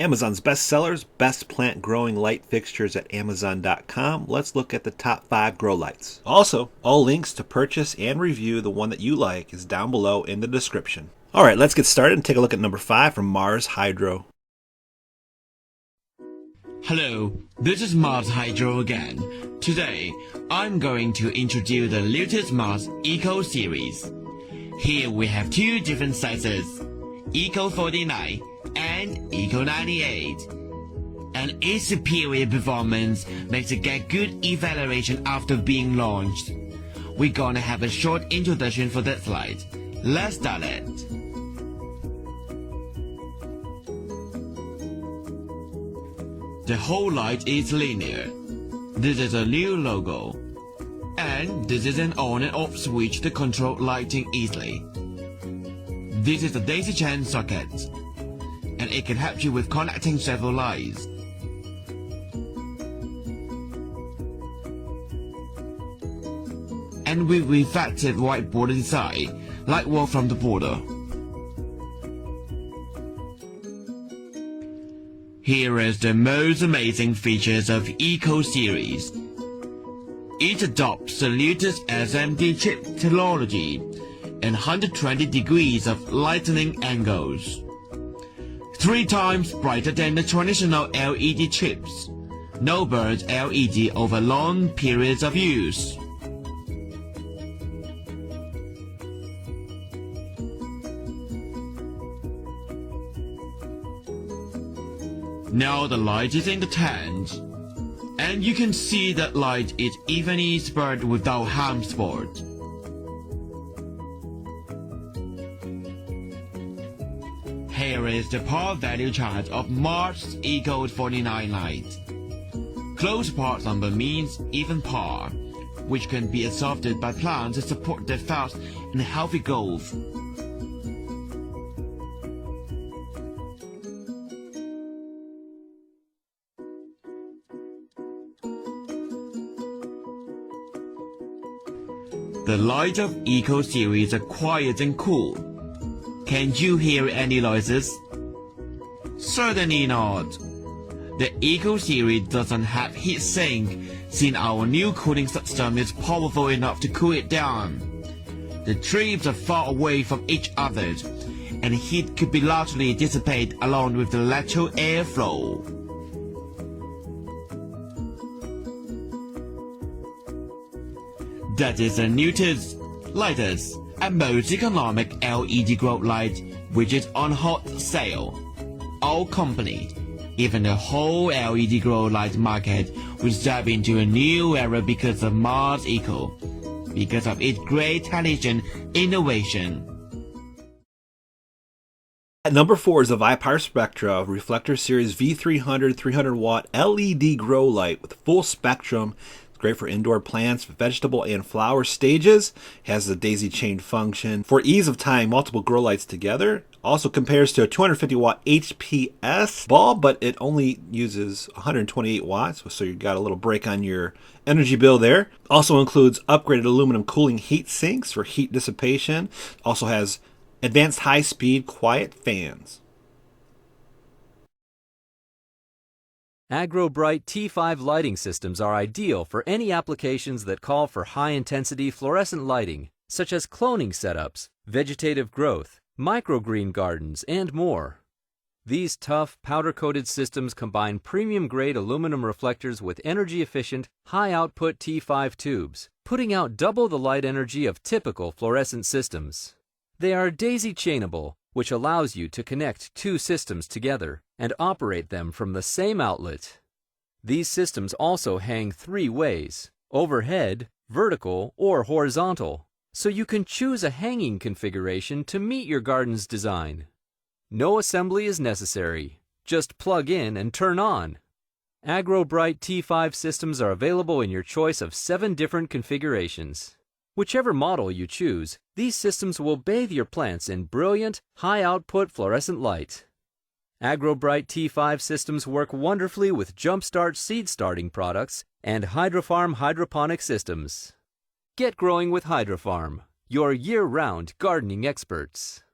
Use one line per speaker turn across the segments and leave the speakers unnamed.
Amazon's best sellers, best plant growing light fixtures at Amazon.com. Let's look at the top 5 grow lights. Also, all links to purchase and review the one that you like is down below in the description. Alright, let's get started and take a look at number 5 from Mars Hydro.
Hello, this is Mars Hydro again. Today, I'm going to introduce the latest Mars Eco series. Here we have 2 different sizes, Eco 49 and Eco 98. And its superior performance makes it get good evaluation after being launched. We're gonna have a short introduction for this light. Let's start it. The whole light is linear. This is a new logo. And this is an on and off switch to control lighting easily. This is a daisy chain socket, and it can help you with connecting several lights. And with reflective white border design, like wall from the border. Here is the most amazing features of Eco series. It adopts the latest SMD chip technology and 120 degrees of lightening angles. 3 times brighter than the traditional LED chips. No burns LED over long periods of use. Now the light is in the tent, and you can see that light is evenly spread without harm spot. Here is the power value chart of Mars Eco 49 light. Close part number means even power, which can be absorbed by plants to support their fast and healthy growth. The light of Eco series are quiet and cool. Can you hear any noises? Certainly not. The Eco series doesn't have heat sink, since our new cooling system is powerful enough to cool it down. The trips are far away from each other, and heat could be largely dissipated along with the lateral airflow. That is the newest, lightest, and most economic LED grow light, which is on hot sale. All companies, even the whole LED grow light market, will step into a new era because of Mars Eco, because of its great intelligent innovation.
At number 4 is the Vipower Spectra Reflector Series V300 300 watt LED grow light with full spectrum. Great for indoor plants, vegetable and flower stages. Has the daisy chain function. For ease of tying multiple grow lights together. Also compares to a 250 watt HPS bulb, but it only uses 128 watts, so you got a little break on your energy bill there. Also includes upgraded aluminum cooling heat sinks for heat dissipation. Also has advanced high-speed quiet fans.
AgroBright T5 lighting systems are ideal for any applications that call for high-intensity fluorescent lighting, such as cloning setups, vegetative growth, microgreen gardens, and more. These tough, powder-coated systems combine premium-grade aluminum reflectors with energy-efficient, high-output T5 tubes, putting out double the light energy of typical fluorescent systems. They are daisy-chainable, which allows you to connect 2 systems together and operate them from the same outlet. These systems also hang 3 ways: overhead, vertical, or horizontal, so you can choose a hanging configuration to meet your garden's design. No assembly is necessary. Just plug in and turn on. AgroBright T5 systems are available in your choice of 7 different configurations. Whichever model you choose, these systems will bathe your plants in brilliant, high-output fluorescent light. AgroBright T5 systems work wonderfully with Jumpstart seed starting products and Hydrofarm hydroponic systems. Get growing with Hydrofarm, your year-round gardening experts.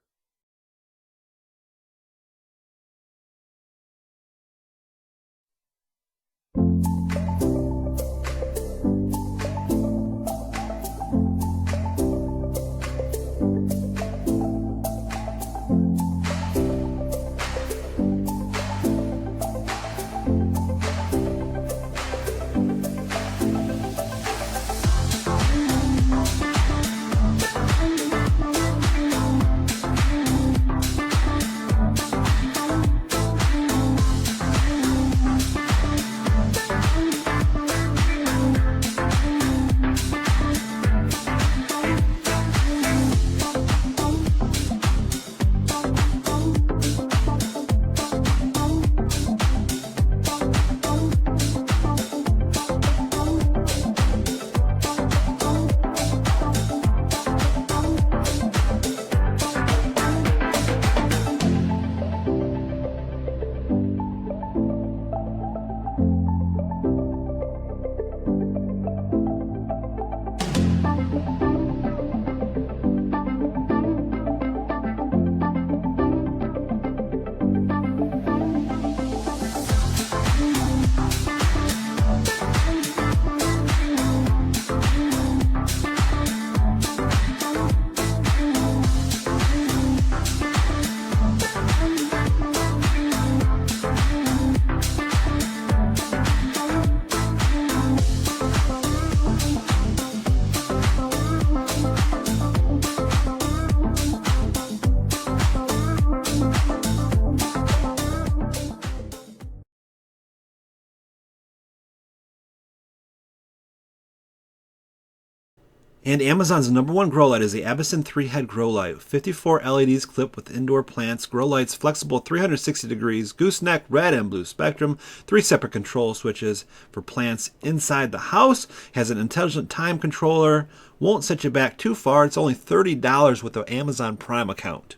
And Amazon's #1 grow light is the Abbicen 3-head grow light. 54 LEDs clipped with indoor plants. Grow light's flexible 360 degrees, gooseneck, red and blue spectrum. 3 separate control switches for plants inside the house. Has an intelligent time controller. Won't set you back too far. It's only $30 with the Amazon Prime account.